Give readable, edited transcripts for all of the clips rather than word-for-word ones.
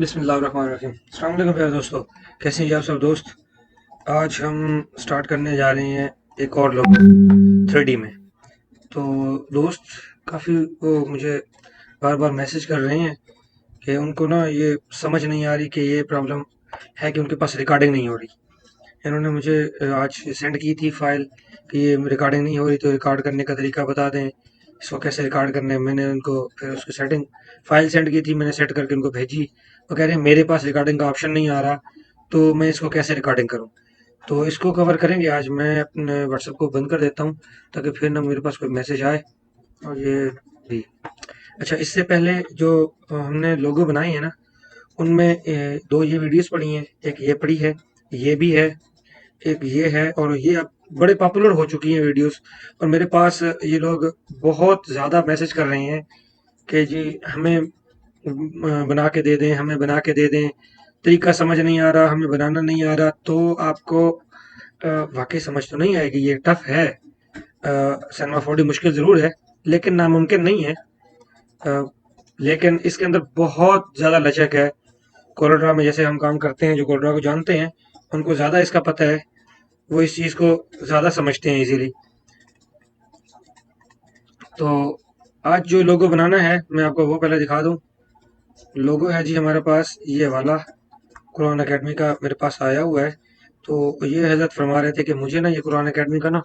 बिस्मिल्लाहिर्रहमानिर्रहीम। अस्सलाम वालेकुम प्यारे दोस्तों, कैसे हैं आप सब दोस्त। आज हम स्टार्ट करने जा रहे हैं एक और लोगो 3D में। तो दोस्त काफ़ी वो मुझे बार बार मैसेज कर रहे हैं कि उनको ना ये समझ नहीं आ रही कि ये प्रॉब्लम है कि उनके पास रिकॉर्डिंग नहीं हो रही। इन्होंने मुझे आज सेंड की थी फाइल कि ये रिकॉर्डिंग नहीं हो रही, तो रिकॉर्ड करने का तरीका बता दें, इसको कैसे रिकॉर्ड करना है। मैंने उनको फिर उसकी सेटिंग फाइल सेंड की थी, मैंने सेट करके उनको भेजी। वो कह रहे हैं मेरे पास रिकॉर्डिंग का ऑप्शन नहीं आ रहा, तो मैं इसको कैसे रिकॉर्डिंग करूं। तो इसको कवर करेंगे आज। मैं अपने व्हाट्सएप को बंद कर देता हूं ताकि फिर ना मेरे पास कोई मैसेज आए। और ये भी अच्छा, इससे पहले जो हमने लोगो बनाए हैं ना, उनमें दो ये वीडियोस पड़ी हैं, एक ये पड़ी है, ये भी है, एक ये है, और ये अब बड़े पॉपुलर हो चुकी हैं वीडियोस। और मेरे पास ये लोग बहुत ज़्यादा मैसेज कर रहे हैं कि जी हमें बना के दे दें, हमें बना के दे दें, तरीका समझ नहीं आ रहा, हमें बनाना नहीं आ रहा। तो आपको वाकई समझ तो नहीं आएगी, ये टफ है। सनमा 4D मुश्किल ज़रूर है, लेकिन नामुमकिन नहीं है। अ, लेकिन इसके अंदर बहुत ज़्यादा लचक है। कोरोड्रा में जैसे हम काम करते हैं, जो कोरोड्रा को जानते हैं उनको ज़्यादा इसका पता है, वो इस चीज़ को ज़्यादा समझते हैं इजीली। तो आज जो लोगो बनाना है मैं आपको वो पहले दिखा दूं। लोगो है जी हमारे पास ये वाला, कुरान अकेडमी का मेरे पास आया हुआ है। तो ये हजरत फरमा रहे थे कि मुझे ना ये कुरान अकेडमी का ना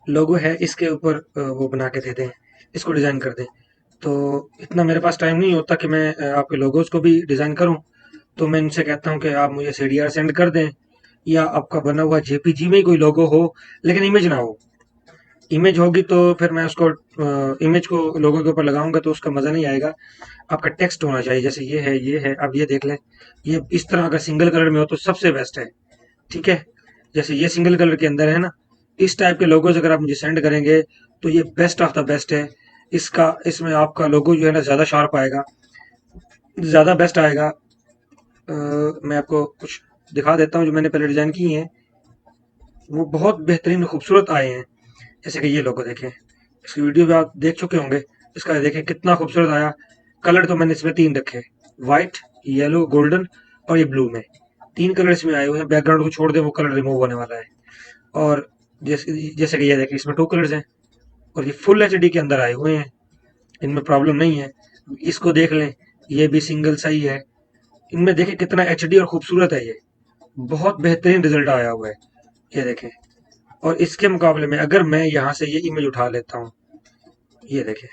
लोगो है, इसके ऊपर वो बना के दे दें, इसको डिज़ाइन कर दें। तो इतना मेरे पास टाइम नहीं होता कि मैं आपके लोगोज को भी डिज़ाइन करूं। तो मैं इनसे कहता हूं कि आप मुझे सीडीआर सेंड कर दें, या आपका बना हुआ जेपीजी में ही कोई लोगो हो, लेकिन इमेज ना हो। इमेज होगी तो फिर मैं उसको इमेज को लोगों के ऊपर लगाऊंगा तो उसका मज़ा नहीं आएगा। आपका टेक्स्ट होना चाहिए, जैसे ये है, ये है। अब ये देख लें, ये इस तरह अगर सिंगल कलर में हो तो सबसे बेस्ट है। ठीक है, जैसे ये सिंगल कलर के अंदर है ना, इस टाइप के लोगोज अगर आप मुझे सेंड करेंगे तो ये बेस्ट ऑफ द बेस्ट है। इसका इसमें आपका लोगो जो है ना ज़्यादा शार्प आएगा, ज़्यादा बेस्ट आएगा। मैं आपको कुछ दिखा देता हूँ जो मैंने पहले डिज़ाइन की हैं, वो बहुत बेहतरीन खूबसूरत आए हैं। जैसे कि ये लोगो देखें, इसकी वीडियो भी आप देख चुके होंगे। इसका देखें कितना खूबसूरत आया। कलर तो मैंने इसमें तीन रखे, वाइट, येलो, गोल्डन और ये ब्लू में। तीन कलर इसमें आए हुए हैं। बैकग्राउंड को छोड़ दे, वो कलर रिमूव होने वाला है। और जैसे जैसे कि ये देखें, इसमें टू कलर्स हैं और ये फुल एचडी के अंदर आए हुए हैं, इनमें प्रॉब्लम नहीं है। इसको देख लें, ये भी सिंगल सही है। इनमें देखें कितना एचडी और खूबसूरत है ये, बहुत बेहतरीन रिजल्ट आया हुआ है। ये देखें। और इसके मुकाबले में अगर मैं यहाँ से ये इमेज उठा लेता हूँ, ये देखें,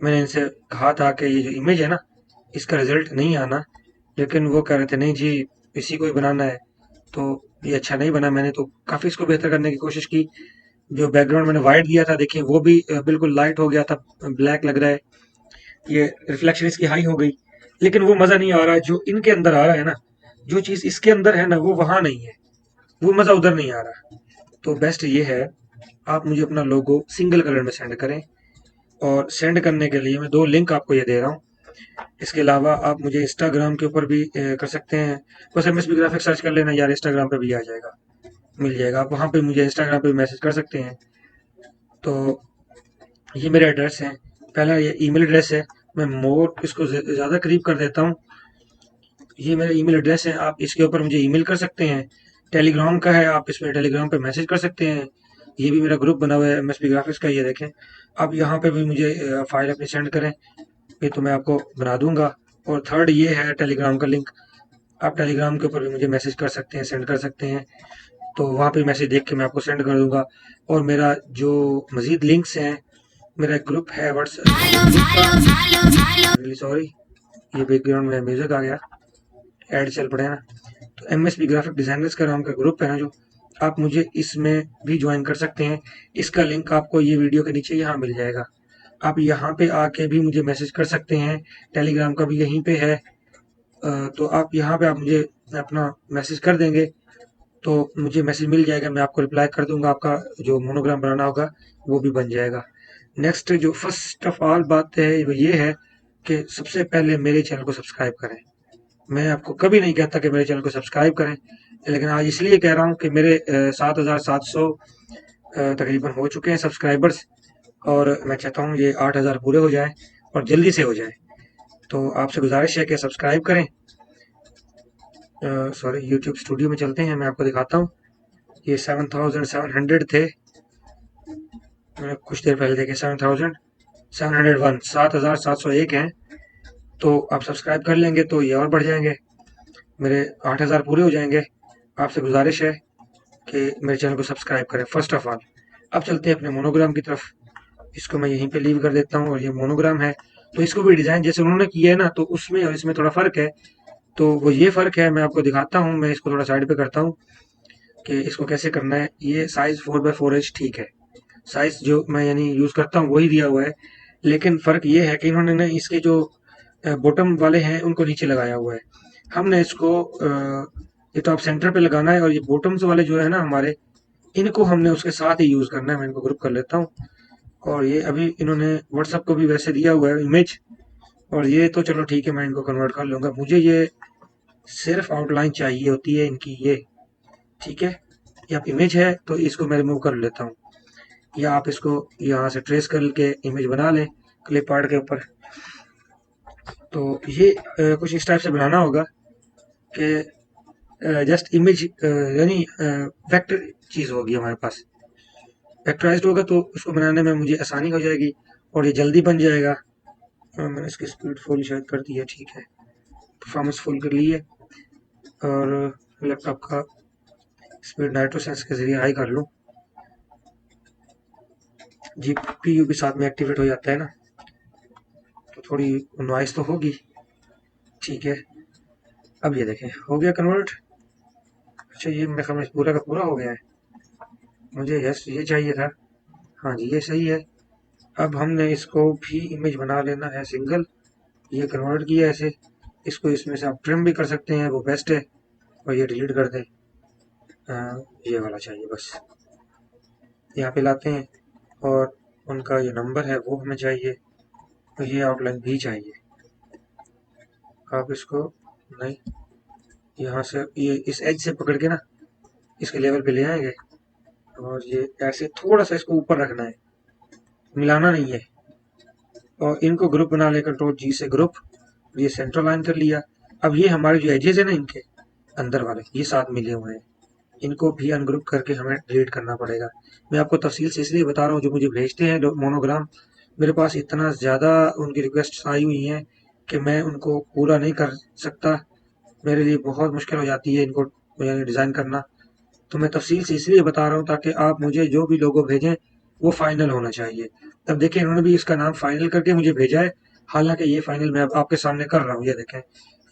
मैंने इनसे कहा था कि ये जो इमेज है ना, इसका रिजल्ट नहीं आना, लेकिन वो कह रहे थे नहीं जी, इसी को ही बनाना है। तो ये अच्छा नहीं बना। मैंने तो काफ़ी इसको बेहतर करने की कोशिश की। जो बैकग्राउंड मैंने वाइट दिया था, देखिए वो भी बिल्कुल लाइट हो गया था, ब्लैक लग रहा है। ये रिफ्लेक्शन इसकी हाई हो गई, लेकिन वो मज़ा नहीं आ रहा जो इनके अंदर आ रहा है ना। जो चीज़ इसके अंदर है ना, वो वहाँ नहीं है, वो मज़ा उधर नहीं आ रहा। तो बेस्ट ये है, आप मुझे अपना लोगो सिंगल कलर में सेंड करें। और सेंड करने के लिए मैं दो लिंक आपको ये दे रहा हूँ। इसके अलावा आप मुझे इंस्टाग्राम के ऊपर भी कर सकते हैं। बस एमएसबी ग्राफिक्स सर्च कर लेना यार, इंस्टाग्राम पे भी आ जाएगा, मिल जाएगा। आप वहाँ पे मुझे इंस्टाग्राम पे मैसेज कर सकते हैं। तो ये मेरा एड्रेस है, पहला ये ईमेल एड्रेस है। मैं मोर इसको ज़्यादा करीब कर देता हूँ। ये मेरा ईमेल एड्रेस है, आप इसके ऊपर मुझे ईमेल कर सकते हैं। टेलीग्राम का है, आप इसमें टेलीग्राम पे मैसेज कर सकते हैं। ये भी मेरा ग्रुप बना हुआ है एमएसबी ग्राफिक्स का, ये देखें। आप यहाँ पे भी मुझे फाइल अपनी सेंड करें, ये तो मैं आपको बना दूंगा। और थर्ड ये है टेलीग्राम का लिंक, आप टेलीग्राम के ऊपर भी मुझे मैसेज कर सकते हैं, सेंड कर सकते हैं। तो वहाँ पे मैसेज देख के मैं आपको सेंड कर दूंगा। और मेरा जो मज़ीद लिंक्स हैं, मेरा एक ग्रुप है व्हाट्सएप, रियली सॉरी, ये बैकग्राउंड में म्यूजिक आ गया, ऐड चल पड़े ना। तो एमएसपी ग्राफिक डिजाइनर्स का नाम का ग्रुप है ना, जो आप मुझे इसमें भी ज्वाइन कर सकते हैं। इसका लिंक आपको ये वीडियो के नीचे यहाँ मिल जाएगा। आप यहाँ पे आके भी मुझे मैसेज कर सकते हैं, टेलीग्राम का भी यहीं पे है। तो आप यहाँ पे आप मुझे अपना मैसेज कर देंगे तो मुझे मैसेज मिल जाएगा, मैं आपको रिप्लाई कर दूंगा। आपका जो मोनोग्राम बनाना होगा वो भी बन जाएगा। नेक्स्ट जो फर्स्ट ऑफ ऑल बात है वो ये है कि सबसे पहले मेरे चैनल को सब्सक्राइब करें। मैं आपको कभी नहीं कहता कि मेरे चैनल को सब्सक्राइब करें, लेकिन आज इसलिए कह रहा हूँ कि मेरे 7,700 तकरीबन हो चुके हैं सब्सक्राइबर्स। और मैं चाहता हूँ ये 8,000 पूरे हो जाए और जल्दी से हो जाए। तो आपसे गुजारिश है कि सब्सक्राइब करें। सॉरी, यूट्यूब स्टूडियो में चलते हैं, मैं आपको दिखाता हूँ। ये 7700 थे, मैंने कुछ देर पहले देखे। 7701, 7701 हैं। तो आप सब्सक्राइब कर लेंगे तो ये और बढ़ जाएंगे, मेरे 8000 पूरे हो जाएंगे। आपसे गुजारिश है कि मेरे चैनल को सब्सक्राइब करें फर्स्ट ऑफ ऑल। अब चलते हैं अपने मोनोग्राम की तरफ। इसको मैं यहीं पे लीव कर देता हूँ, और ये मोनोग्राम है। तो इसको भी डिजाइन जैसे उन्होंने किया है ना, तो उसमें और इसमें थोड़ा फर्क है। तो वो ये फर्क है, मैं आपको दिखाता हूँ। मैं इसको थोड़ा साइड पे करता हूँ कि इसको कैसे करना है। ये साइज 4x4 ठीक है, साइज जो मैं यानी यूज करता हूँ वही दिया हुआ है। लेकिन फर्क ये है कि इन्होंने ना इसके जो बॉटम वाले हैं उनको नीचे लगाया हुआ है। हमने इसको ये तो आप सेंटर पे लगाना है, और ये बॉटम्स वाले जो है ना हमारे, इनको हमने उसके साथ ही यूज करना है। मैं इनको ग्रुप कर लेता हूँ। और ये अभी इन्होंने व्हाट्सएप को भी वैसे दिया हुआ है इमेज। और ये तो चलो ठीक है, मैं इनको कन्वर्ट कर लूंगा। मुझे ये सिर्फ आउटलाइन चाहिए होती है इनकी, ये ठीक है। ये आप इमेज है तो इसको मैं रिमूव कर लेता हूँ, या आप इसको यहाँ से ट्रेस करके इमेज बना लें क्लिप आर्ट के ऊपर। तो ये कुछ इस टाइप से बनाना होगा कि जस्ट इमेज यानी वेक्टर चीज होगी हमारे पास। वेक्टराइज्ड होगा तो उसको बनाने में मुझे आसानी हो जाएगी, और ये जल्दी बन जाएगा। मैंने इसकी स्पीड फुल शायद कर दी है, ठीक है। परफॉर्मेंस फुल कर ली है, और लैपटॉप का स्पीड नाइट्रो सेंस के जरिए हाई कर लूँ। जीपीयू भी साथ में एक्टिवेट हो जाता है ना, तो थोड़ी नॉइस तो होगी, ठीक है। अब ये देखें हो गया कन्वर्ट। अच्छा, ये मेरे ख्याल में पूरा का पूरा हो गया है। मुझे यस ये चाहिए था। हाँ जी, ये सही है। अब हमने इसको भी इमेज बना लेना है सिंगल। ये कन्वर्ट किया ऐसे। इसको इसमें से आप ट्रिम भी कर सकते हैं, वो बेस्ट है। और ये डिलीट कर दें। ये वाला चाहिए बस। यहाँ पे लाते हैं, और उनका ये नंबर है वो हमें चाहिए, और ये आउटलाइन भी चाहिए। आप इसको नहीं, यहाँ से ये इस एज से पकड़ के ना इसके लेवल पे ले आएंगे, और ये ऐसे थोड़ा सा इसको ऊपर रखना है, मिलाना नहीं है। और इनको ग्रुप बना ले, कंट्रोल जी से ग्रुप। ये सेंट्रल लाइन कर लिया। अब ये हमारे जो एजेस है ना इनके अंदर वाले, ये साथ मिले हुए हैं। इनको भी अनग्रुप करके हमें डिलीट करना पड़ेगा। मैं आपको तफसील से इसलिए बता रहा हूँ, जो मुझे भेजते हैं मोनोग्राम, मेरे पास इतना ज़्यादा उनकी रिक्वेस्ट आई हुई हैं कि मैं उनको पूरा नहीं कर सकता। मेरे लिए बहुत मुश्किल हो जाती है इनको यानी डिज़ाइन करना। तो मैं तफसील से इसलिए बता रहा हूँ ताकि आप मुझे जो भी लोगो भेजें वो फाइनल होना चाहिए। अब देखिए इन्होंने भी इसका नाम फाइनल करके मुझे भेजा है, हालांकि ये फाइनल मैं अब आपके सामने कर रहा हूँ। ये देखें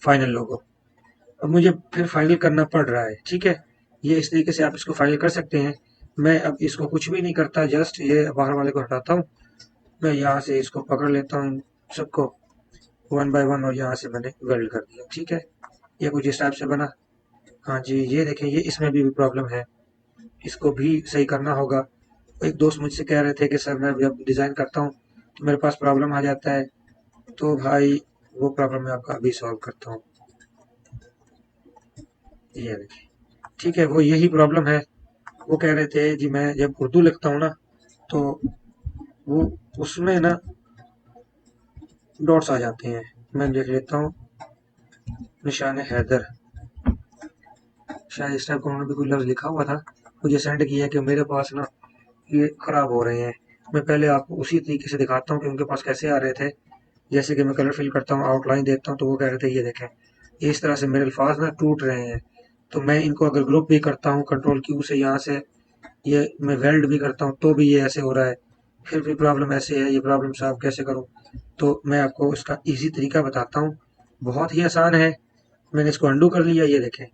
फाइनल लोगो। अब मुझे फिर फाइनल करना पड़ रहा है, ठीक है। ये इस तरीके से आप इसको फाइनल कर सकते हैं। मैं अब इसको कुछ भी नहीं करता, जस्ट ये बाहर वाले को हटाता हूँ। मैं यहाँ से इसको पकड़ लेता हूँ सबको वन बाय वन, और यहाँ से मैंने वेल्ड कर दिया, ठीक है। ये कुछ इस टाइप से बना। हाँ जी, ये देखें ये इसमें भी प्रॉब्लम है, इसको भी सही करना होगा। एक दोस्त मुझसे कह रहे थे कि सर मैं जब डिज़ाइन करता हूँ तो मेरे पास प्रॉब्लम आ जाता है। तो भाई वो प्रॉब्लम मैं आपका अभी सॉल्व करता हूँ। ये देखिए, ठीक है, वो यही प्रॉब्लम है। वो कह रहे थे जी मैं जब उर्दू लिखता हूँ ना, तो वो उसमें ना डॉट्स आ जाते हैं। मैं लिख लेता हूँ निशान हैदर, शायद इस टाइप का उन्होंने भी कोई लफ्ज़ लिखा हुआ था, मुझे सेंड किया कि मेरे पास ना ये ख़राब हो रहे हैं। मैं पहले आपको उसी तरीके से दिखाता हूँ कि उनके पास कैसे आ रहे थे। जैसे कि मैं कलर फिल करता हूँ, आउटलाइन देता हूँ, तो वो कह रहे थे ये देखें इस तरह से मेरे अल्फाज ना टूट रहे हैं। तो मैं इनको अगर ग्रुप भी करता हूँ कंट्रोल क्यू से, यहाँ से ये मैं वेल्ड भी करता हूँ तो भी ये ऐसे हो रहा है। फिर भी प्रॉब्लम ऐसे है, ये प्रॉब्लम सॉल्व कैसे करूँ? तो मैं आपको इसका इजी तरीका बताता हूँ, बहुत ही आसान है। मैंने इसको अंडू कर लिया, ये देखें।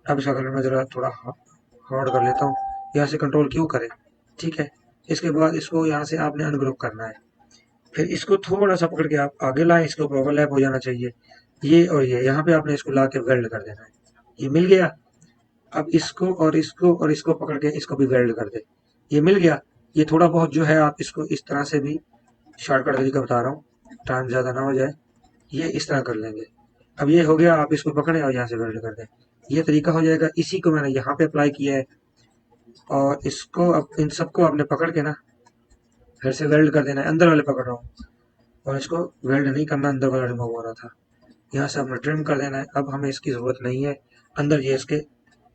अब इसका कलर मैं ज़रा थोड़ा हार्ड कर लेता हूँ, यहाँ से कंट्रोल क्यू करें, ठीक है। इसके बाद इसको यहाँ से आपने अनग्रुप करना है। फिर इसको थोड़ा सा पकड़ के आप आगे लाएं, इसके ऊपर ओवरलैप हो जाना चाहिए। ये और ये यहाँ पे आपने इसको ला के वेल्ड कर देना है। ये मिल गया। अब इसको और इसको और इसको पकड़ के इसको भी वेल्ड कर दे। ये मिल गया। ये थोड़ा बहुत जो है आप इसको इस तरह से भी, शॉर्टकट तरीका बता रहा हूँ, टाइम ज़्यादा ना हो जाए। ये इस तरह कर लेंगे। अब ये हो गया, आप इसको पकड़ें और यहाँ से वेल्ड कर दें। ये तरीका हो जाएगा। इसी को मैंने यहाँ पे अप्लाई किया है, और इसको अब इन सबको आपने पकड़ के ना फिर से वेल्ड कर देना है। अंदर वाले पकड़ रहा हूँ, और इसको वेल्ड नहीं करना, अंदर वाला रिमूव हो रहा था। यहाँ से आपने ट्रिम कर देना है। अब हमें इसकी ज़रूरत नहीं है, अंदर ये इसके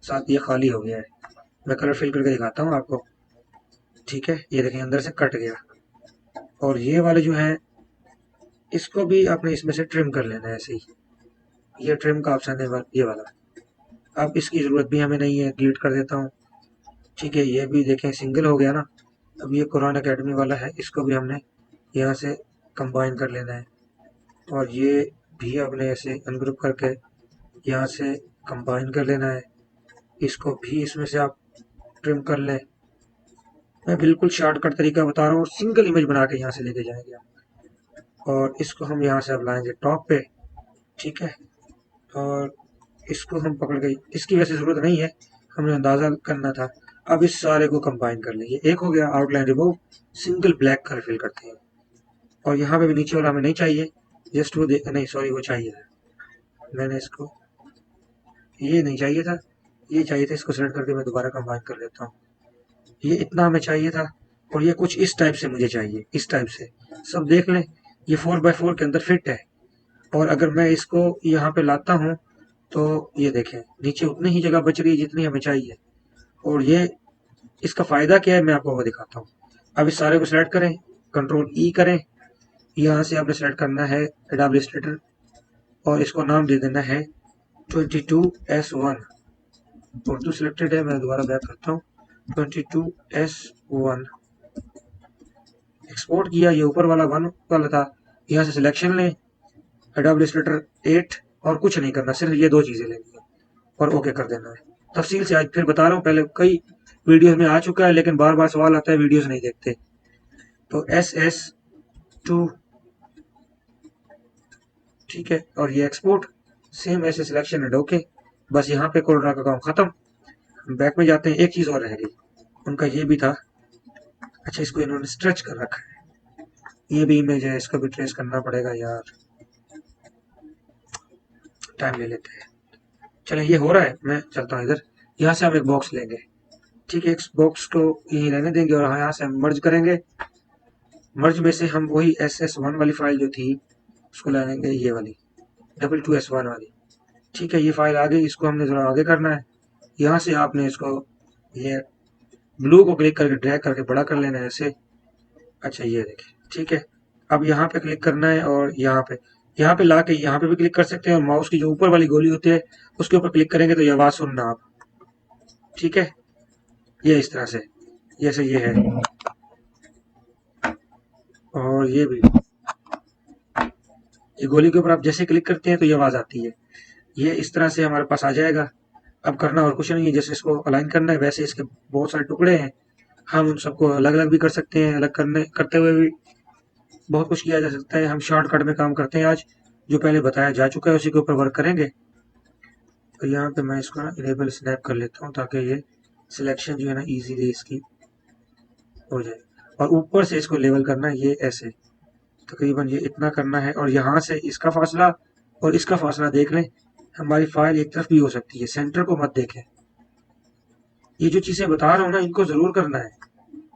साथ ये खाली हो गया है। मैं कलर फिल करके दिखाता हूँ आपको। ठीक है, ये देखें अंदर से कट गया। और ये वाले जो है इसको भी आपने इसमें से ट्रिम कर लेना है ऐसे ही। ये ट्रिम का ऑप्शन है ये वाला। अब इसकी ज़रूरत भी हमें नहीं है, डिलीट कर देता हूँ। ठीक है, ये भी देखें सिंगल हो गया ना। अब ये कुरान एकेडमी वाला है, इसको भी हमने यहाँ से कंबाइन कर लेना है। और ये भी आपने ऐसे अनग्रुप करके यहाँ से कंबाइन कर लेना है। इसको भी इसमें से आप ट्रिम कर लें। मैं बिल्कुल शॉर्टकट तरीका बता रहा हूँ, और सिंगल इमेज बना के यहाँ से लेके जाएंगे और इसको हम यहाँ से अब लाएंगे टॉप पे। ठीक है, और इसको हम पकड़ गई, इसकी वैसे ज़रूरत नहीं है, हमें अंदाज़ा करना था। अब इस सारे को कंबाइन कर लेंगे, एक हो गया outline remove. Single black colour fill करते हैं। और यहाँ पे भी नीचे वाला हमें नहीं चाहिए, जस्ट वो नहीं सॉरी वो चाहिए था, मैंने इसको ये नहीं चाहिए था, ये चाहिए था। इसको सेलेक्ट करके मैं दोबारा कंबाइन कर लेता हूँ। ये इतना हमें चाहिए था, और ये कुछ इस टाइप से मुझे चाहिए, इस टाइप से। सब देख लें, ये 4x4 के अंदर फिट है। और अगर मैं इसको यहाँ पे लाता हूँ तो ये देखें नीचे उतनी ही जगह बच रही है जितनी हमें चाहिए। और ये इसका फ़ायदा क्या है मैं आपको वो दिखाता हूँ। अब इस सारे को सिलेक्ट करें, कंट्रोल ई करें। यहाँ से आपने सेलेक्ट करना है एडोब इलस्ट्रेटर, और इसको नाम दे देना है 22S1। उर्दू सिलेक्टेड है, मैं दोबारा बैक करता हूँ। 22S1 एक्सपोर्ट किया, ये ऊपर वाला 1 वाला था। यहाँ से सिलेक्शन लें, एडोब इलस्ट्रेटर 8, और कुछ नहीं करना, सिर्फ ये दो चीज़ें लेनी है और ओके कर देना है। तफसील से आज फिर बता रहा हूँ, पहले कई वीडियोस में आ चुका है, लेकिन बार बार सवाल आता है वीडियोस नहीं देखते। तो SS2, ठीक है, और ये एक्सपोर्ट सेम ऐसे सिलेक्शन एंड ओके। बस यहाँ पे कोरोना का काम खत्म। बैक में जाते हैं, एक चीज़ और रह गई उनका, ये भी था। अच्छा, इसको इन्होंने स्ट्रेच कर रखा है, ये भी इमेज है, इसको भी ट्रेस करना पड़ेगा यार, टाइम ले लेते हैं। चले, ये हो रहा है, मैं चलता हूँ इधर। यहाँ से हम एक बॉक्स लेंगे। ठीक है, एक बॉक्स को यहीं रहने देंगे और यहाँ से हम मर्ज करेंगे। मर्ज में से हम वही SS1 वाली फाइल जो थी उसको लाएंगे, ये वाली 22S1 वाली। ठीक है, ये फाइल आ गई, इसको हमने ज़रा आगे करना है। यहाँ से आपने इसको ये ब्लू को क्लिक करके ड्रैग करके बड़ा कर लेना है ऐसे। अच्छा, ये देखिए, ठीक है। अब यहाँ पे क्लिक करना है और यहाँ पे ला के यहाँ पे भी क्लिक कर सकते हैं, और माउस की जो ऊपर वाली गोली होती है उसके ऊपर क्लिक करेंगे तो ये आवाज़ सुनना आप। ठीक है, ये इस तरह से, जैसे ये है। और ये भी, ये गोली के ऊपर आप जैसे क्लिक करते हैं तो ये आवाज़ आती है। ये इस तरह से हमारे पास आ जाएगा। अब करना और कुछ नहीं है, जैसे इसको अलाइन करना है वैसे इसके बहुत सारे टुकड़े हैं, हम उन सबको अलग अलग भी कर सकते हैं। अलग करते हुए भी बहुत कुछ किया जा सकता है। हम शॉर्टकट में काम करते हैं आज, जो पहले बताया जा चुका है उसी के ऊपर वर्क करेंगे। तो यहाँ पे मैं इसको ना इनेबल स्नैप कर लेता हूँ, ताकि ये सिलेक्शन जो है ना इजीली इसकी हो जाए। और ऊपर से इसको लेवल करना है, ये ऐसे तकरीबन ये इतना करना है। और यहाँ से इसका फासला और इसका फासला देख लें, हमारी फाइल एक तरफ भी हो सकती है, सेंटर को मत देखें। ये जो चीज़ें बता रहा हूँ ना, इनको ज़रूर करना है,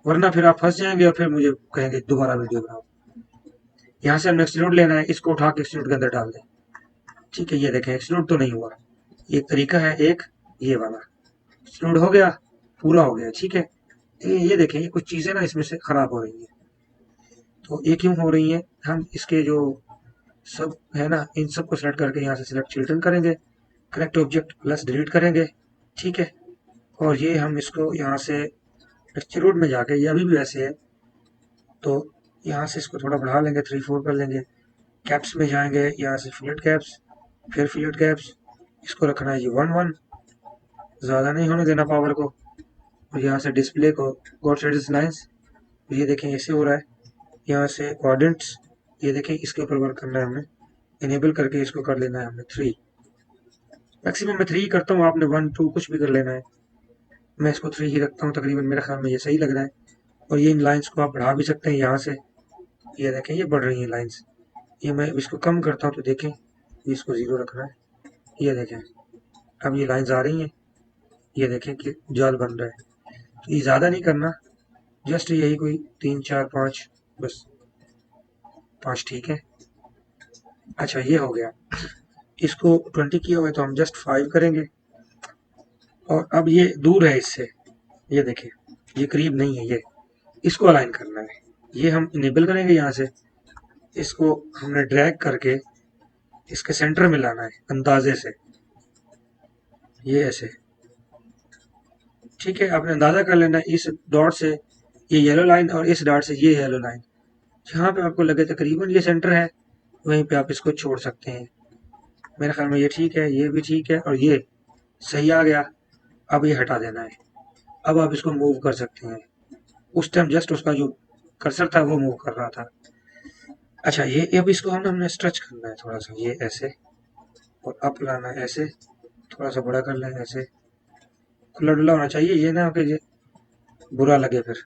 वरना फिर आप फंस जाएंगे और फिर मुझे कहेंगे दोबारा वीडियो बनाओ। यहाँ से हमने एक्सट्रूड लेना है, इसको उठा के एक्सट्रूड के अंदर डाल दें। ठीक है, ये देखें एक्सट्रूड तो नहीं हुआ। एक तरीका है, एक ये वाला एक्सट्रूड हो गया, पूरा हो गया। ठीक है, ये देखें, ये कुछ चीज़ें ना इसमें से खराब हो रही है। तो ये क्यों हो रही है, हम इसके जो सब है ना इन सब को सेलेक्ट करके यहाँ से सिलेक्ट चिल्ड्रन करेंगे, करेक्ट ऑब्जेक्ट प्लस डिलीट करेंगे। ठीक है, और ये हम इसको यहाँ से एक्सट्रूड में जाके, ये अभी भी वैसे है, तो यहाँ से इसको थोड़ा बढ़ा लेंगे, 3-4 कर लेंगे। कैप्स में जाएंगे, यहाँ से फिलेट कैप्स, फिर फिलेट कैप्स, इसको रखना है जी 1-1, ज़्यादा नहीं होने देना पावर को। और यहाँ से डिस्प्ले को गॉड सेटिस लाइन्स, ये देखें ऐसे हो रहा है। यहाँ से क्वाड्रेंट्स, ये देखें इसके ऊपर वर्क करना है हमें, इनेबल करके इसको कर लेना है हमने 3। मैक्सिमम मैं 3 ही करता हूँ, आपने 1-2 कुछ भी कर लेना है। मैं इसको 3 ही रखता हूँ, तकरीबन मेरे ख्याल में ये सही लग रहा है। और ये इन लाइन्स को आप बढ़ा भी सकते हैं यहाँ से, ये देखें ये बढ़ रही हैं लाइन्स। ये मैं इसको कम करता हूँ तो देखें, इसको 0 रखना है, ये देखें अब ये लाइन्स आ रही हैं, ये देखें कि जाल बन रहा है। तो ये ज़्यादा नहीं करना, जस्ट यही कोई 3-4-5, बस 5 ठीक है। अच्छा, ये हो गया। इसको 20 किया हुआ है तो हम जस्ट 5 करेंगे, और अब ये दूर है इससे, ये देखिए ये करीब नहीं है, ये इसको अलाइन करना है। ये हम इनेबल करेंगे यहाँ से, इसको हमने ड्रैग करके इसके सेंटर में लाना है अंदाजे से, ये ऐसे। ठीक है, आपने अंदाजा कर लेना है इस डॉट से ये येलो लाइन और इस डॉट से ये येलो लाइन, जहाँ पे आपको लगे तकरीबन ये सेंटर है वहीं पे आप इसको छोड़ सकते हैं। मेरे ख्याल में ये ठीक है, ये भी ठीक है और ये सही आ गया। अब ये हटा देना है। अब आप इसको मूव कर सकते हैं। उस टाइम जस्ट उसका जो कर्सर था वो मूव कर रहा था। अच्छा, ये अब इसको हमने स्ट्रेच करना है थोड़ा सा, ये ऐसे और अप लाना है ऐसे, थोड़ा सा बड़ा कर लेना ऐसे। खुला डुला होना चाहिए, ये ना कि ये बुरा लगे फिर।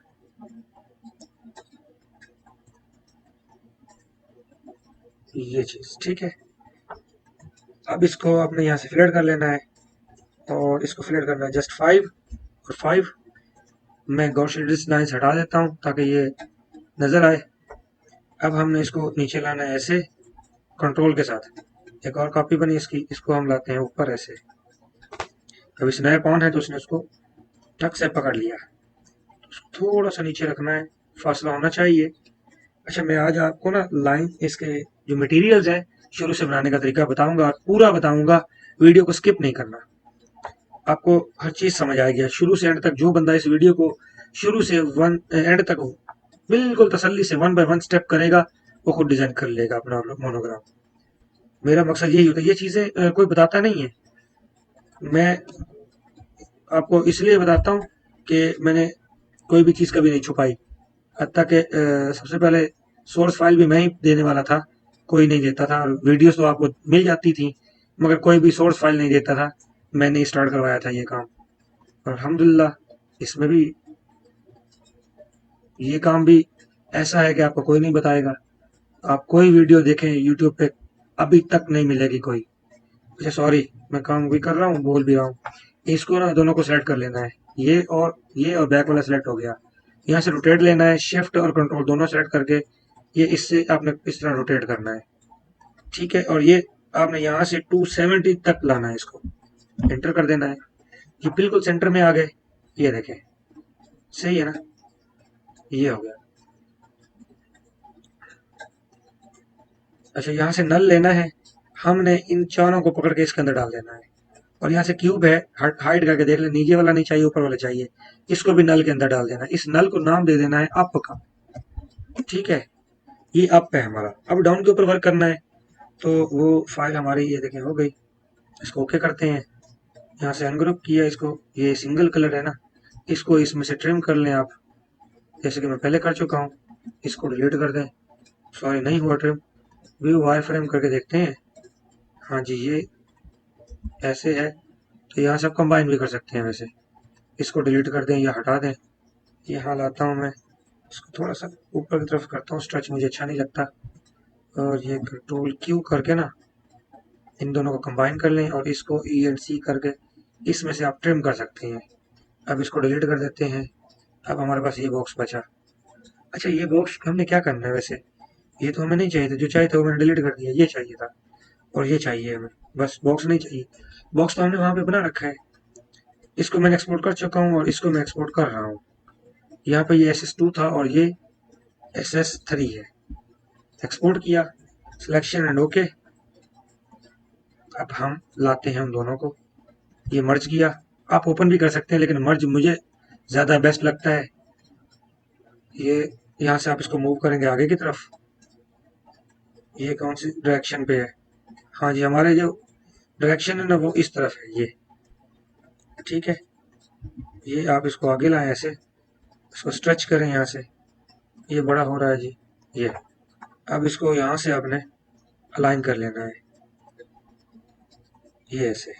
ये चीज ठीक है। अब इसको आपने यहाँ से फिलेट कर लेना है और इसको फिलेट करना है जस्ट 5 और 5। मैं गॉसियन लाइन्स हटा देता हूँ ताकि ये नजर आए। अब हमने इसको नीचे लाना है ऐसे कंट्रोल के साथ। एक और कॉपी बनी इसकी, इसको हम लाते हैं ऊपर ऐसे। अब स्नैप ऑन है तो उसने उसको टक से पकड़ लिया। थोड़ा सा नीचे रखना है, फासला होना चाहिए। अच्छा, मैं आज आपको ना लाइन इसके जो मटेरियल्स है शुरू से बनाने का तरीका बताऊंगा और पूरा बताऊंगा, वीडियो को स्किप नहीं करना। आपको हर चीज समझ आएगी शुरू से एंड तक। जो बंदा इस वीडियो को शुरू से वन एंड तक बिल्कुल तसल्ली से 1 बाय 1 स्टेप करेगा, वो खुद डिजाइन कर लेगा अपना मोनोग्राम। मेरा मकसद यही होता है, ये चीजें कोई बताता नहीं है। मैं आपको इसलिए बताता हूँ कि मैंने कोई भी चीज कभी नहीं छुपाई। हत्ता कि सबसे पहले सोर्स फाइल भी मैं ही देने वाला था, कोई नहीं देता था। और वीडियोस तो आपको मिल जाती थी मगर कोई भी सोर्स फाइल नहीं देता था। मैंने ही स्टार्ट करवाया था ये काम और अल्हम्दुलिल्लाह इसमें भी ये काम भी ऐसा है कि आपको कोई नहीं बताएगा। आप कोई वीडियो देखें यूट्यूब पे, अभी तक नहीं मिलेगी कोई। अच्छा सॉरी, मैं काम भी कर रहा हूँ बोल भी रहा हूँ। इसको ना दोनों को सेलेक्ट कर लेना है, ये और बैक वाला सेलेक्ट हो गया। यहाँ से रोटेट लेना है, शिफ्ट और कंट्रोल दोनों सेलेक्ट करके ये इससे आपने इस तरह रोटेट करना है। ठीक है, और ये आपने यहाँ से 270 तक लाना है, इसको एंटर कर देना है। ये बिल्कुल सेंटर में आ गए, ये देखें सही है ना, ये हो गया। अच्छा, यहाँ से नल लेना है, हमने इन चारों को पकड़ के इसके अंदर डाल देना है। और यहाँ से क्यूब है, हाइड करके देख ले, नीचे वाला नहीं चाहिए ऊपर वाला चाहिए। इसको भी नल के अंदर डाल देना है। इस नल को नाम दे देना है अप का। ठीक है, ये अप है हमारा। अब डाउन के ऊपर वर्क करना है, तो वो फाइल हमारी ये देखें हो गई। इसको ओके करते हैं, यहाँ से अनग्रुप किया इसको, ये सिंगल कलर है ना, इसको इसमें से ट्रिम कर लें आप, जैसे कि मैं पहले कर चुका हूँ। इसको डिलीट कर दें, सॉरी नहीं हुआ ट्रिम। व्यू वायर फ्रेम करके देखते हैं, हाँ जी ये ऐसे है। तो यहाँ से आप कंबाइन भी कर सकते हैं वैसे। इसको डिलीट कर दें या हटा दें। यहाँ लाता हूँ मैं, इसको थोड़ा सा ऊपर की तरफ करता हूँ, स्ट्रेच मुझे अच्छा नहीं लगता। और ये कंट्रोल क्यू करके ना इन दोनों को कंबाइन कर लें और इसको ई एंड सी करके इसमें से आप ट्रिम कर सकते हैं। अब इसको डिलीट कर देते हैं। अब हमारे पास ये बॉक्स बचा। अच्छा, ये बॉक्स हमने क्या करना है वैसे, ये तो हमें नहीं चाहिए था, जो चाहिए था वो मैंने डिलीट कर दिया। ये चाहिए था और ये चाहिए हमें, बस बॉक्स नहीं चाहिए। बॉक्स तो हमने वहां पे बना रखा है, इसको मैंने एक्सपोर्ट कर चुका हूँ और इसको मैं एक्सपोर्ट कर रहा हूँ। यहाँ पे ये SS2 था और ये SS3 है। एक्सपोर्ट किया, सिलेक्शन एंड ओके। अब हम लाते हैं उन दोनों को, ये मर्ज किया। आप ओपन भी कर सकते हैं लेकिन मर्ज मुझे ज्यादा बेस्ट लगता है। ये यहाँ से आप इसको मूव करेंगे आगे की तरफ। ये कौन सी डायरेक्शन पे है, हाँ जी हमारे जो डायरेक्शन है ना वो इस तरफ है ये। ठीक है, ये आप इसको आगे लाएं ऐसे, इसको स्ट्रेच करें यहाँ से, ये बड़ा हो रहा है जी ये। अब इसको यहाँ से आपने अलाइन कर लेना है, ये ऐसे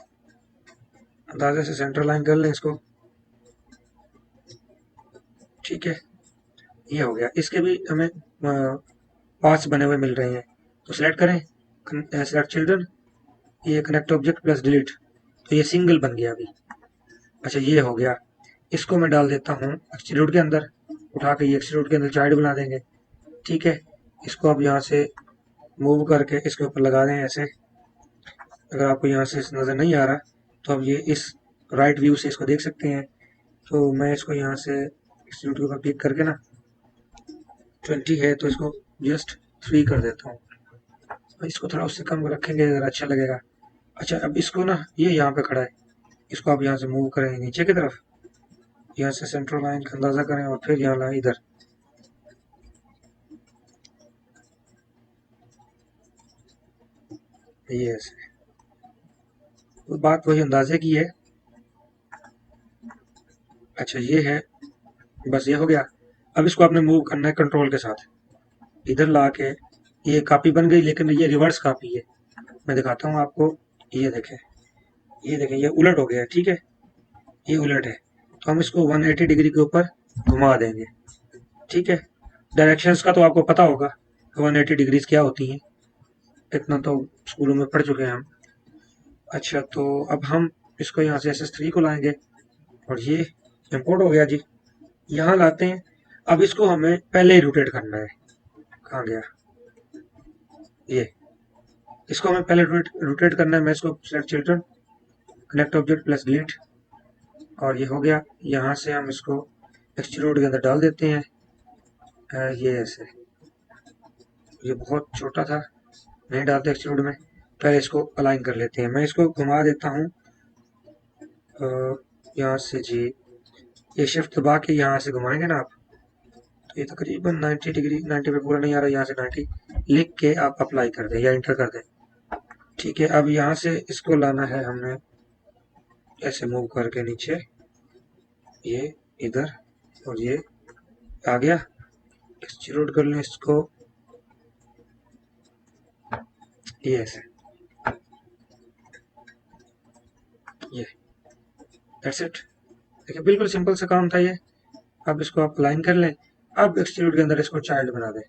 अंदाजे से सेंटर लाइन कर लें इसको। ठीक है, ये हो गया। इसके भी हमें पाथ्स बने हुए मिल रहे हैं, तो सिलेक्ट करें, सिलेक्ट चिल्ड्रन, ये कनेक्ट ऑब्जेक्ट प्लस डिलीट, तो ये सिंगल बन गया अभी। अच्छा, ये हो गया। इसको मैं डाल देता हूँ एक्सट्रूड के अंदर, उठा के ये एक्सट्रूड के अंदर चाइल्ड बना देंगे। ठीक है, इसको आप यहाँ से मूव करके इसके ऊपर लगा दें ऐसे। अगर आपको यहाँ से नज़र नहीं आ रहा तो अब ये इस राइट व्यू से इसको देख सकते हैं। तो मैं इसको यहाँ से एक्सट्रूड के ऊपर क्लिक करके ना 20 है तो इसको जस्ट 3 कर देता हूँ। इसको थोड़ा उससे कम रखेंगे ज़रा अच्छा लगेगा। अच्छा, अब इसको ना ये यहाँ पे खड़ा है, इसको आप यहाँ से मूव करें नीचे की तरफ, यहाँ से सेंट्रल लाइन का अंदाज़ा करें और फिर यहाँ लाएं इधर। ये ऐसे तो बात वही अंदाजे की है। अच्छा ये है, बस ये हो गया। अब इसको आपने मूव करना है कंट्रोल के साथ, इधर ला के। ये कॉपी बन गई लेकिन ये रिवर्स कॉपी है, मैं दिखाता हूँ आपको। ये देखें, ये देखें, ये उलट हो गया है, ठीक है, ये उलट है। तो हम इसको 180 डिग्री के ऊपर घुमा देंगे, ठीक है। डायरेक्शंस का तो आपको पता होगा 180 डिग्रीज क्या होती हैं, इतना तो स्कूलों में पढ़ चुके हैं हम। अच्छा, तो अब हम इसको यहाँ से SS3 को लाएंगे और ये इम्पोर्ट हो गया जी, यहाँ लाते हैं। अब इसको हमें पहले ही रोटेट करना है। कहाँ गया ये, इसको हमें पहले रोटेट करना है। मैं इसको select children, connect object plus delete, और ये हो गया। यहाँ से हम इसको एक्सट्रूड के अंदर डाल देते हैं। ये ऐसे, ये बहुत छोटा था, नहीं डालते एक्सट्रूड में। पहले इसको अलाइन कर लेते हैं। मैं इसको घुमा देता हूँ यहाँ से जी, ये शिफ्ट दबा के यहाँ से घुमाएंगे ना आप, तो ये तकरीबन 90 डिग्री, 90 पे पूरा नहीं आ रहा, यहाँ से 90 लिख के आप अप्लाई कर दें या इंटर कर दें, ठीक है। अब यहाँ से इसको लाना है हमने, ऐसे मूव करके नीचे, ये इधर, और ये आ गया। एक्सट्रूड कर लें इसको, ये ऐसे, ये दैट्स इट। देखिए बिल्कुल सिंपल सा काम था ये। अब इसको आप अलाइन कर लें। अब एक्सट्रूड के अंदर इसको चाइल्ड बना दें।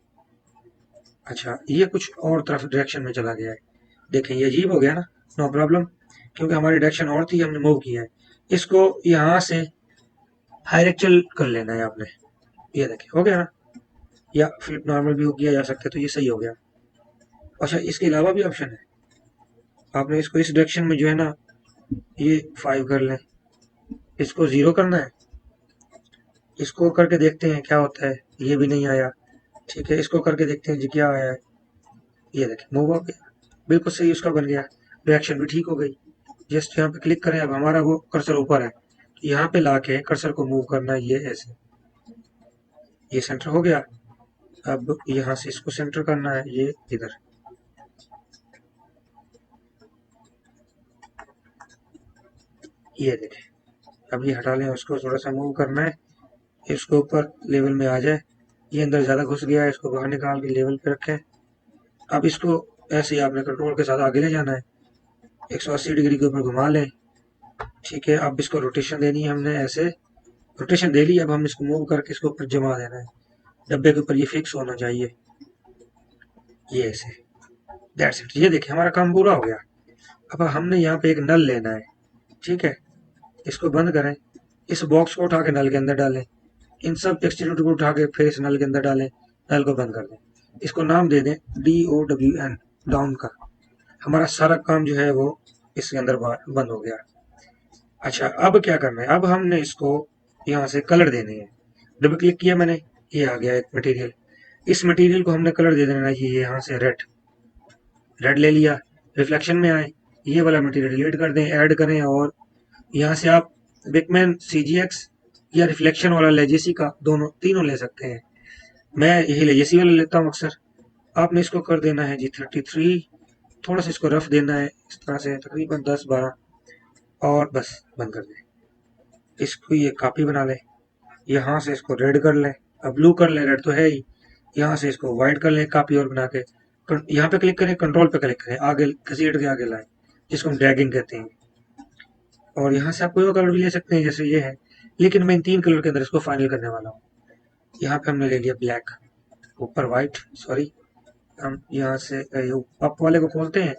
अच्छा, ये कुछ और तरफ डायरेक्शन में चला गया है, देखें ये अजीब हो गया ना। नो प्रॉब्लम, क्योंकि हमारी डायरेक्शन और थी, हमने मूव किया है। इसको यहाँ से हायरेक्चुअल कर लेना है आपने, ये देखें हो गया ना, या फ्लिप नॉर्मल भी हो किया जा सकता है, तो ये सही हो गया। अच्छा, इसके अलावा भी ऑप्शन है, आपने इसको इस डायरेक्शन में जो है ना, ये 5 कर लें, इसको 0 करना है। इसको करके देखते हैं क्या होता है, ये भी नहीं आया, ठीक है। इसको करके देखते हैं जी क्या आया है, ये देखें मूव हो गया, बिल्कुल सही उसका बन गया, रिएक्शन भी ठीक हो गई। जस्ट यहाँ पे क्लिक करें, अब हमारा वो कर्सर ऊपर है, तो यहाँ पे लाके कर्सर को मूव करना है, ये ऐसे, ये सेंटर हो गया। अब यहाँ से इसको सेंटर करना है, ये इधर, ये देखें। अब ये हटा लें, उसको थोड़ा सा मूव करना है, इसको ऊपर लेवल में आ जाए। ये अंदर ज़्यादा घुस गया है, इसको बाहर निकाल के लेवल पे रखें। अब इसको ऐसे ही आपने कंट्रोल के साथ आगे ले जाना है, 180 डिग्री के ऊपर घुमा लें, ठीक है। अब इसको रोटेशन देनी है हमने, ऐसे रोटेशन दे ली। अब हम इसको मूव करके इसको ऊपर जमा देना है, डब्बे के ऊपर ये फिक्स होना चाहिए, ये ऐसे, दैट्स इट। ये देखिए हमारा काम पूरा हो गया। अब हमने यहाँ पे एक नल लेना है, ठीक है। इसको बंद करें, इस बॉक्स को उठा के नल के अंदर डालें, इन सब एक्सट्रूड को उठा के फिर इस नल के अंदर डालें, नल को बंद कर दें। इसको नाम दे दें DOWN, डाउन का। हमारा सारा काम जो है वो इसके अंदर बंद हो गया। अच्छा, अब क्या करना है, अब हमने इसको यहाँ से कलर देने हैं। डबल क्लिक किया मैंने, ये आ गया एक मटेरियल। इस मटेरियल को हमने कलर दे देना है, ये यहाँ से रेड, रेड ले लिया। रिफ्लेक्शन में आए, ये वाला मटेरियल डिलीट कर दें, ऐड करें, और यहाँ से आप बिगमैन CGX या रिफ्लेक्शन वाला लेजेसी का, दोनों तीनों ले सकते हैं। मैं यही लेजेसी वाला लेता हूँ अक्सर। आपने इसको कर देना है जी 33, थोड़ा सा इसको रफ देना है इस तरह से, तकरीबन 10-12, और बस बंद कर दें। इसको ये कॉपी बना लें, यहाँ से इसको रेड कर लें, अब ब्लू कर लें, रेड तो है ही। यहाँ से इसको व्हाइट कर लें कॉपी और बना के, यहाँ पे क्लिक करें, कंट्रोल पे क्लिक करें, आगे घसीट के आगे लाएं, जिसको हम ड्रैगिंग कहते हैं। और यहाँ से आप कोई और कलर भी ले सकते हैं, जैसे ये है, लेकिन मैं इन 3 कलर के अंदर इसको फाइनल करने वाला हूँ। यहाँ पे हमने ले लिया ब्लैक, ऊपर व्हाइट, सॉरी। हम यहाँ से अप वाले को खोलते हैं,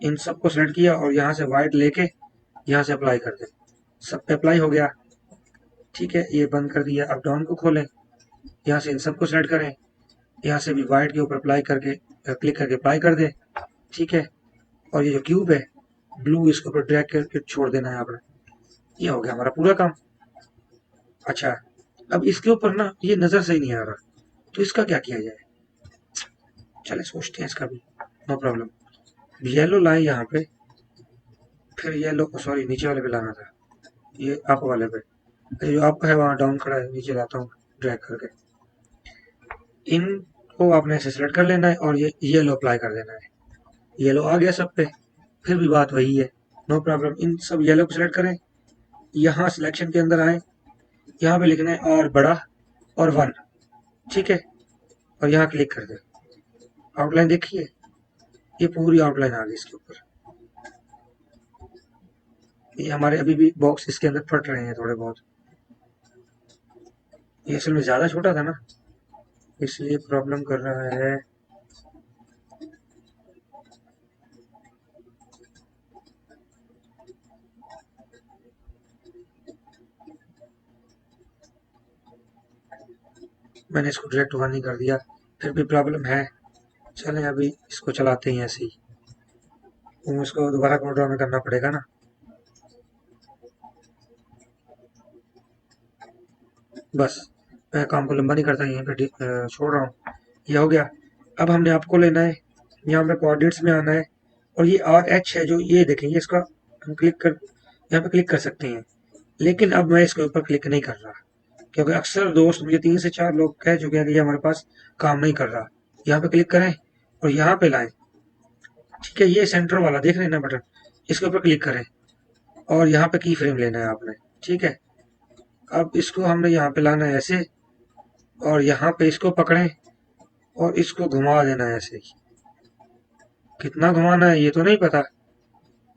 इन सबको सेलेक्ट किया और यहाँ से व्हाइट लेके यहाँ से अप्लाई कर दें, सब पे अप्लाई हो गया, ठीक है। ये बंद कर दिया। अब डाउन को खोलें, यहाँ से इन सबको सेलेक्ट करें, यहाँ से भी व्हाइट के ऊपर अप्लाई करके क्लिक करके अप्लाई कर दें, ठीक है। और ये जो क्यूब है ब्लू, इसके ऊपर ड्रैग करके छोड़ देना है आपने, ये हो गया हमारा पूरा काम। अच्छा, अब इसके ऊपर ना ये नजर सही नहीं आ रहा, तो इसका क्या किया जाए? चले सोचते हैं इसका भी। No problem. येलो लाए यहाँ पे, फिर येलो, सॉरी नीचे वाले पे लाना था, ये अप वाले पे। अच्छा, जो अप है वहाँ डाउन खड़ा है, नीचे लाता हूँ ड्रैग करके। इनको आपने ऐसे सेलेक्ट कर लेना है और ये येलो अप्लाई कर देना है। येलो आ गया सब पे, फिर भी बात वही है। नो प्रॉब्लम, इन सब येलो को सिलेक्ट करें, यहाँ सिलेक्शन के अंदर आए, यहाँ पे लिखना है और बड़ा और 1, ठीक है, और यहाँ क्लिक कर दें। आउटलाइन देखिए, ये पूरी आउटलाइन आ गई इसके ऊपर। ये हमारे अभी भी बॉक्स इसके अंदर फट रहे हैं थोड़े बहुत, ये असल में ज़्यादा छोटा था ना, इसलिए प्रॉब्लम कर रहा है। मैंने इसको डायरेक्ट 1 ही कर दिया, फिर भी प्रॉब्लम है। चलें अभी इसको चलाते हैं ऐसे ही, तो इसको दोबारा कोड ड्रॉ में करना पड़ेगा ना। बस, मैं काम को लंबा नहीं करता, यहीं पे छोड़ रहा हूँ। ये हो गया। अब हमने आपको लेना है, यहाँ पे कोऑर्डिनेट्स में आना है, और ये आर एच है जो, ये देखेंगे इसका, हम क्लिक कर, यहाँ पे क्लिक कर सकते हैं, लेकिन अब मैं इसके ऊपर क्लिक नहीं कर रहा, क्योंकि अक्सर दोस्त मुझे 3 से 4 लोग कह चुके हैं कि ये हमारे पास काम नहीं कर रहा। यहाँ पे क्लिक करें और यहाँ पे लाएं, ठीक है, ये सेंटर वाला देख रहे हैं ना बटन, इसके ऊपर क्लिक करें और यहाँ पे की फ्रेम लेना है आपने, ठीक है। अब इसको हमने यहाँ पे लाना है ऐसे, और यहाँ पे इसको पकड़ें और इसको घुमा देना है ऐसे ही। कितना घुमाना है ये तो नहीं पता,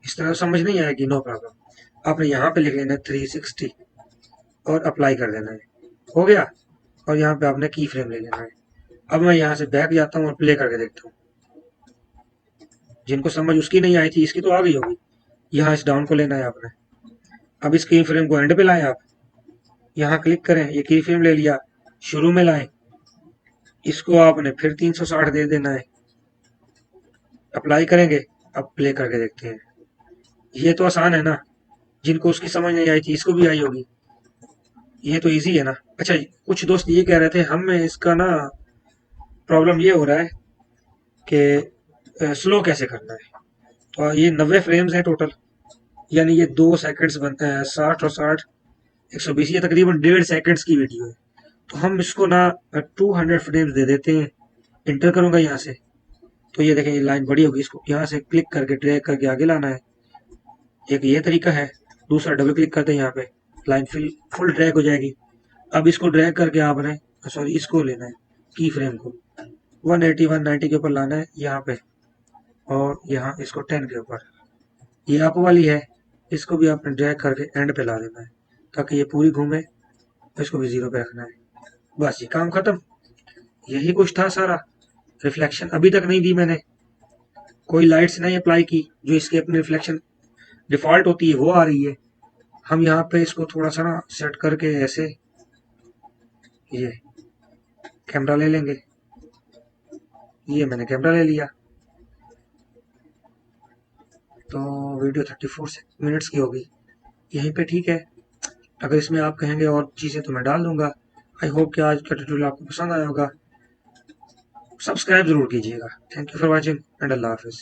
इस तरह समझ नहीं आएगी, नो प्रॉब्लम। आपने यहाँ पे लिख लेना है 360 और अप्लाई कर देना है, हो गया। और यहाँ पे आपने की फ्रेम ले लेना है। अब मैं यहाँ से बैक जाता हूँ और प्ले करके देखता हूँ। जिनको समझ उसकी नहीं आई थी, इसकी तो आ गई होगी। यहाँ इस डाउन को लेना है आपने, अब इस की फ्रेम को एंड पे लाएं आप, यहाँ क्लिक करें, ये की फ्रेम ले लिया, शुरू में लाएं, इसको आपने फिर 360 दे देना है, अप्लाई करेंगे। अब प्ले करके देखते हैं। ये तो आसान है ना, जिनको उसकी समझ नहीं आई थी इसको भी आई होगी, ये तो इजी है ना। अच्छा, कुछ दोस्त ये कह रहे थे हमें इसका ना प्रॉब्लम ये हो रहा है कि स्लो कैसे करना है। तो ये 90 फ्रेम्स हैं टोटल, यानी ये 2 सेकंड्स बनते हैं, 60 और 60 120, ये तकरीबन 1.5 सेकंड्स की वीडियो है। तो हम इसको ना 200 फ्रेम्स दे देते हैं। इंटर करूंगा यहाँ से, तो ये देखें ये लाइन बड़ी होगी, इसको यहाँ से क्लिक करके ड्रैग करके आगे लाना है। एक ये तरीका है, दूसरा डबल क्लिक करते हैं यहाँ पे, लाइन फुल ड्रैग हो जाएगी। अब इसको ड्रैग करके आपने, सॉरी इसको लेना है की फ्रेम को, 180 190 के ऊपर लाना है यहाँ पे, और यहाँ इसको 10 के ऊपर। ये अप वाली है, इसको भी आपने ड्रैग करके एंड पे ला देना है, ताकि ये पूरी घूमे। इसको भी 0 पे रखना है। बस ये काम खत्म, यही कुछ था सारा। रिफ्लेक्शन अभी तक नहीं दी मैंने, कोई लाइट्स नहीं अप्लाई की, जो इसके अपने रिफ्लेक्शन डिफॉल्ट होती है वो आ रही है। हम यहाँ पे इसको थोड़ा सा ना सेट करके ऐसे, ये कैमरा ले लेंगे, ये मैंने कैमरा ले लिया। तो वीडियो 34 मिनट्स की होगी, यहीं पे ठीक है। अगर इसमें आप कहेंगे और चीज़ें तो मैं डाल दूंगा। आई होप कि आज का ट्यूटोरियल आपको पसंद आया होगा। सब्सक्राइब जरूर कीजिएगा। Thank you for watching and Allah हाफिज़।